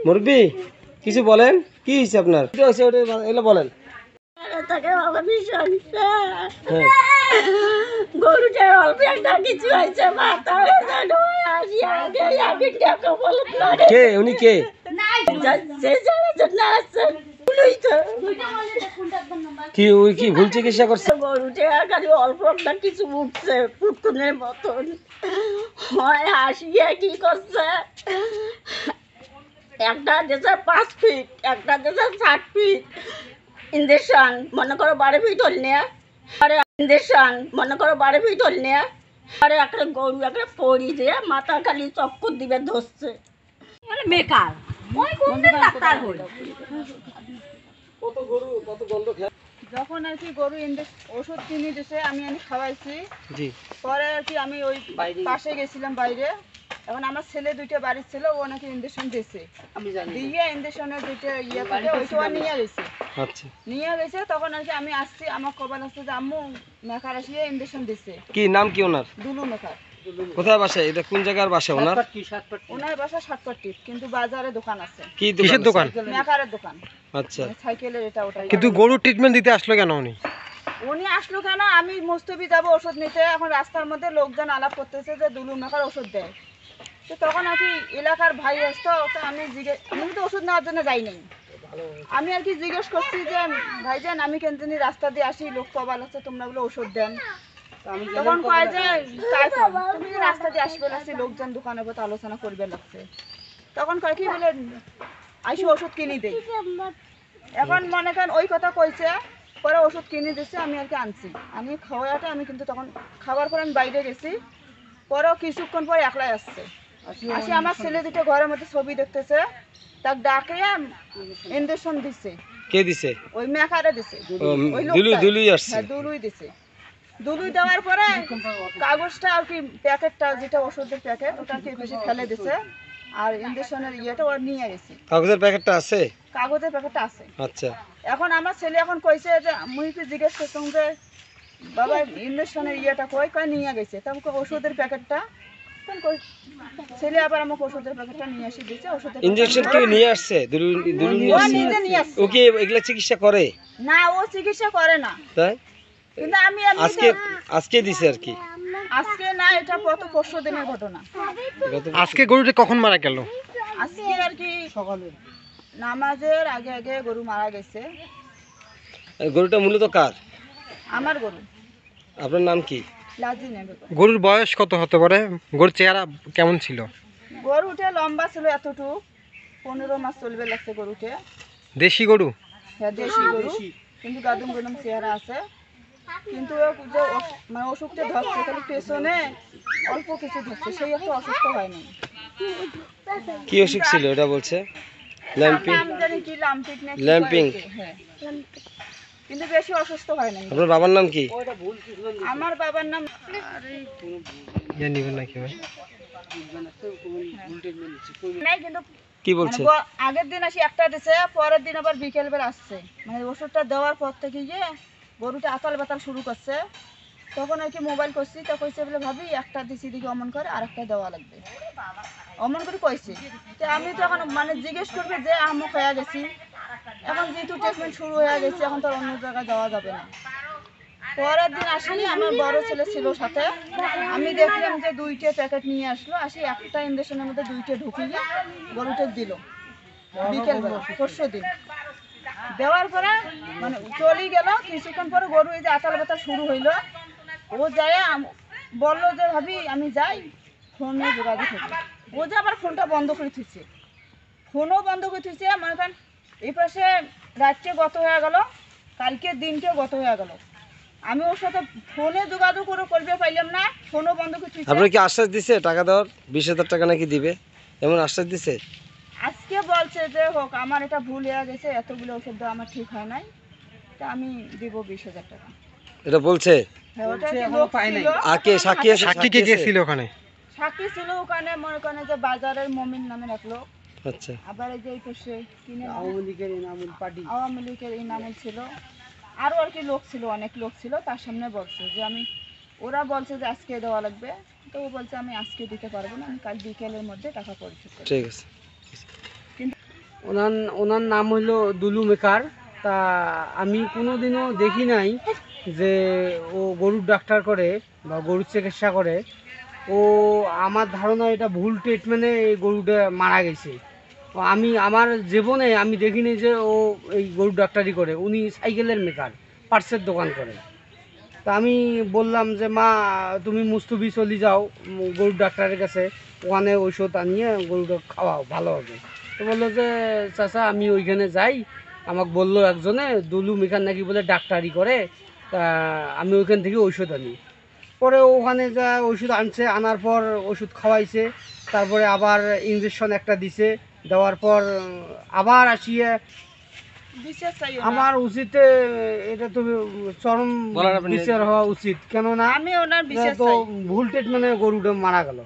মুরব্বি কিছু বলেন, কি হয়েছে আপনার? এগুলো বলেন। গরুটার অল্প একটা কিছু হয়েছে, কে উনি? কে কি ওই কি ভুল চিকিৎসা করছে? গরুটা খালি অল্প একটা কিছু উঠছে পুটকুনের মতন, হয় হাসিয়ে কি করছে, একটা দেশে 5 ফিট, একটা দেশে 7 ফিট ইঞ্জেকশন, মনে করো 12 ফিট হল নিয়ে ইঞ্জেকশন, মনে করো 12 ফিট হল নিয়ে আরে একটা গরু একটা পড়ি দিয়ে মাথা খালি চক্কর দিবে ধরছে, মানে বেকার ওই কোন ডাক্তার হই। কত গরু কত গন্ধ খেয়ে যখন আর কি গরু ওষুধ কিনে দিছে আমি খাওয়াইছি। জি। পরে আর কি আমি ওই পাশে গেছিলাম বাইরে, এখন আমার ছেলে দুইটা বাড়ির ছিল, ও নাকি ইঞ্জেকশন দিয়েছে, দিয়ে ইঞ্জেকশনের দুইটা করে ওইটা নিয়ে গেছে। আচ্ছা, নিয়ে গেছে তখন আর কি আমি আসছি, আমার কপাল আসছে যে আম্মু মেকার আসিয়ে ইঞ্জেকশন দিছে। কি নাম কি ওনার? দুলু মেকার। কোথায় বাসা? এটা কোন জায়গার বাসা ওনার? ওনার বাসা সাতপাটি, কিন্তু বাজারে দোকান আছে। কি কিসের দোকান? মেকারের দোকান। আচ্ছা, সাইকেলের এটা ওটা। কিন্তু গরুর ট্রিটমেন্ট দিতে আসলো কেন উনি? উনি আসলো কেন, আমি মুস্তফি যাবো ওষুধ নিতে, এখন রাস্তার মধ্যে লোকজন আলাপ করতেছে যে দুলু মেকার ওষুধ দেয়, তো তখন আর কি এলাকার ভাই আসতো, তো আমি তো ওষুধ নেওয়ার জন্য যাই নাই, আমি আর কি জিজ্ঞেস করছি যে ভাইজান আমি কেন জানি রাস্তা দিয়ে আসি, লোক কবাল আছে, তোমরা বলে ওষুধ দেন, তখন কয় যে তাই তুমি যে রাস্তা দিয়ে আসবে লাগছে, লোকজন দোকানের মতো আলোচনা করবে লাগছে, তখন কয় কি বলে আইসি ওষুধ কিনে দেই। এখন মনে করেন ওই কথা কইছে, পরে ওষুধ কিনে দিচ্ছে, আমি আর কি আনছি, আমি খাওয়াটা আমি কিন্তু তখন খাওয়ার পর আমি বাইরে গেছি, পরেও কিছুক্ষণ পরে একলাই আসছে, আসি আমার ছেলে দুটো ঘরের মধ্যে ছবি দেখতেছে, তাক ডাকে ইঞ্জেকশন দিচ্ছে। কে দিছে? ওই মেকারে দিছে, ওই দুলুই আসছে। হ্যাঁ দুলুই দিছে। দুলুই দেওয়ার পরে কাগজটা আর কি প্যাকেটটা, যেটা ওষুধের প্যাকেট, ওটা কি বেশি ফেলে দিছে, আর ইঞ্জেকশনের ইয়েটা ওর নিয়ে গেছে। কাগজের প্যাকেটটা আছে? কাগজের প্যাকেটটা আছে। আচ্ছা, এখন আমার ছেলে এখন কইছে যে মুই কি জিজ্ঞেস করতাম যে বাবা ইঞ্জেকশনের ইয়েটা কয় নিয়ে গেছে, তা আমাকে ওষুধের প্যাকেটটা, ছেলে আবার আমাকে ওষুধের প্যাকেটটা নিয়ে এসে দিয়েছে। ওষুধের ইনজেকশন কি নিয়ে আসছে? দুলু নিয়ে আসছে? নিজে নিয়ে আসছে। ও কি এগুলা চিকিৎসা করে? না, ও চিকিৎসা করে না, তাই? কিন্তু আমি আজকে দিছে আর কি? আজকে না, এটা পরশু দিনের ঘটনা। আজকে গরুটা কখন মারা গেল? আজকে আর কি সকালে নামাজের আগে আগে গরু মারা গেছে। গরুটা মূলত কার? আমার গরু। আপনার নাম কি? লাজিনে বেগম। গরুর বয়স কত হতে পারে? গরুর চেহারা কেমন ছিল? গরুটা লম্বা ছিল এতটুকু, 15 মাস চলবে লাগছে গরুটা। দেশি গরু? হ্যাঁ দেশি গরু, কিন্তু গাদুম গাদুম চেহারা আছে, কিন্তু যে মানে অসুখটা ধরছে খালি পেছনে অল্প কিছু ধরছে, সেই একটা অসুস্থ হয়নি। কি অসুখ ছিল এটা বলছে? ল্যাম্পিং? আমি জানি কি লাম্পিং না কি ল্যাম্পিং। হ্যাঁ, কিন্তু বেশি অসুস্থ হয় নাই। আপনার বাবার নাম কি? আমার বাবার নাম নিবেন নাকি ভাই? নাই, কিন্তু কি বলছে? আগের দিন আসি একটা দিছে, পরের দিন আবার বিকেল বেলা আসছে, মানে ওষুধটা দেওয়ার পর থেকে গিয়ে গরুটা আতাল বাতাল শুরু করছে, তখন আর কি মোবাইল করছি, তা কইছে বলে ভাবি একটা দিছি দিকে অমন করে আর একটা দেওয়া লাগবে, অমন করে কইছে। তো আমি তো এখন মানে জিজ্ঞেস করবে যে আমক হয়ে গেছি, এখন যেহেতু ট্রিটমেন্ট শুরু হয়ে গেছে, এখন তো অন্য জায়গায় যাওয়া যাবে না। পরের দিন আসি, আমার বড় ছেলে ছিল সাথে, আমি দেখলাম যে 2টে প্যাকেট নিয়ে আসলো, আসি একটা ইঞ্জেকশনের মধ্যে 2টে ঢুকিয়ে গরুটা দিল বিকেল বেলা পরশু দিন। দেওয়ার পরে মানে চলে গেল, কিছুক্ষণ পরে গরু এই যে আতাল বাতাল শুরু হইলো, ও যায় বললো যে ভাবি আমি যাই, ফোনে যোগাযোগ হইলো, ও যে আবার ফোনটা বন্ধ করে থুইছে, ফোনও বন্ধ করে থুইছে, মনে করেন এই পাশে রাত্রে গত হয়ে গেল, কালকে দিনকে গত হয়ে গেল, আমি ওর সাথে ফোনে যোগাযোগ করে করবে পাইলাম না, ফোনও বন্ধ করে থুইছে। আপনার কি আশ্বাস দিছে টাকা দেওয়ার? 20,000 টাকা নাকি দিবে, এমন আশ্বাস দিছে? আজকে বলছে যে হোক আমার এটা ভুল হয়ে গেছে, এতগুলো ওষুধ দেওয়া আমার ঠিক হয় নাই, তা আমি দিব 20,000 টাকা। এটা বলছে? হ্যাঁ, ওটা কি লোক ছিল? আর কে সাক্ষী আছে? সাক্ষী কে কে ছিল ওখানে? সাক্ষী ছিল ওখানে, মনে করেন যে বাজারের মমিন নামের এক লোক, আচ্ছা, আবার এই যে এই পাশে আওয়ামী লীগের ইনামুল ছিল, আরও আর কি লোক ছিল, অনেক লোক ছিল, তার সামনে বলছে যে আমি ওরা বলছে যে আজকে দেওয়া লাগবে, তো ও বলছে আমি আজকে দিতে পারবো না, আমি কাল বিকেলের মধ্যে টাকা পরিশোধ করবো। ঠিক আছে। ওনার ওনার নাম হলো দুলু মেকার। তা আমি কোনোদিনও দেখি নাই যে ও গরুর ডাক্তার করে বা গরুর চিকিৎসা করে। ও আমার ধারণা এটা ভুল ট্রিটমেন্টে এই গরুটা মারা গেছে। ও আমার জীবনে আমি দেখিনি যে ও এই গরুর ডাক্তারি করে। উনি সাইকেলের মেকার, পার্টসের দোকান করে। তা আমি বললাম যে মা তুমি মুস্তুবি চলে যাও গরুর ডাক্তারের কাছে, ওখানে ঔষধ আনিয়ে গরুটা খাওয়াও, ভালো হবে। তো বললো যে চাচা আমি ওইখানে যাই, আমাকে বললো একজনে দুলু মেকার নাকি বলে ডাক্তারি করে, তা আমি ওইখান থেকে ঔষধ আনি। পরে ওখানে যা ওষুধ আনছে, আনার পর ওষুধ খাওয়াইছে, তারপরে আবার ইঞ্জেকশন একটা দিছে, দেওয়ার পর আবার আসিয়ে বিশেষ চাই না। আমার উচিত এটা তো চরম বিচার হওয়া উচিত, কেননা আমি ওনার বিশেষ তো চাই। ভুল ট্রিটমেন্টে গরুটা মারা গেল।